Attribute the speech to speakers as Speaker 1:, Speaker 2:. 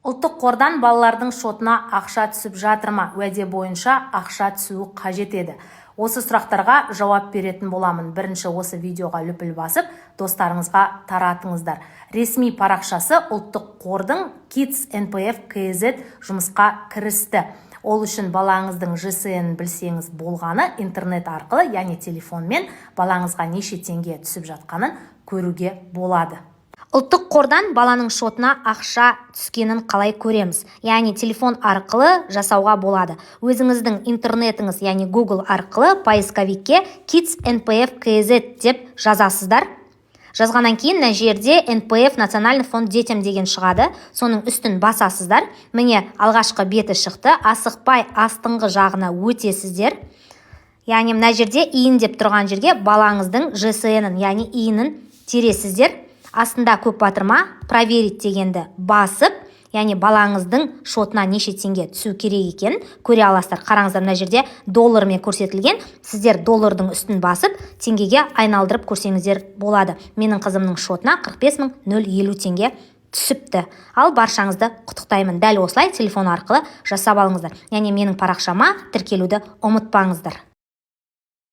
Speaker 1: Ұлттық қордан балалардың шотына ақша түсіп жатыр ма? Уәде бойынша ақша түсуі қажет еді. Осы сұрақтарға жауап беретін боламын. Бірінші осы видеоға лүпіл басып, достарыңызға таратыңыздар. Ресми парақшасы ұлттық қордың Kids NPF KZ жұмысқа кірісті. Ол үшін балаңыздың ЖСН білсеңіз болғаны интернет арқылы, яғни телефонмен балаңызға неше теңге түсіп жатқанын көруге болады. Ұлттық қордан баланың шотына ақша түскенін қалай көреміз? Яғни телефон арқылы жасауға болады. Өзіңіздің интернетіңіз, яғни Google арқылы поисковикке Kids NPF KZ деп жазасыздар. Жазғаннан кейін мына жерде NPF Национальный фонд детям деген шығады. Соның үстін басасыздар. Міне алғашқы беті шықты. Асықпай астыңғы жағына өтесіздер. Яғни мына жерде иін деп тұрған жерге балаңыздың ЖСН-ін, яғни иінін тересіздер. Астында көп батырма проверить дегенді басып, яғни балаңыздың шотына неше теңге түсу керек екенін көре аласыздар. Қараңыздар, мына жерде доллармен көрсетілген. Сіздер доллардың үстін басып, теңгеге айналдырып көрсеңіздер болады. Менің қызымның шотына 45.050 теңге түсіпті. Ал баршаңызды құттықтаймын. Дәл осылай телефон арқылы жасап алыңыздар. Яғни менің парақшама тіркелуді ұмытпаңыздар.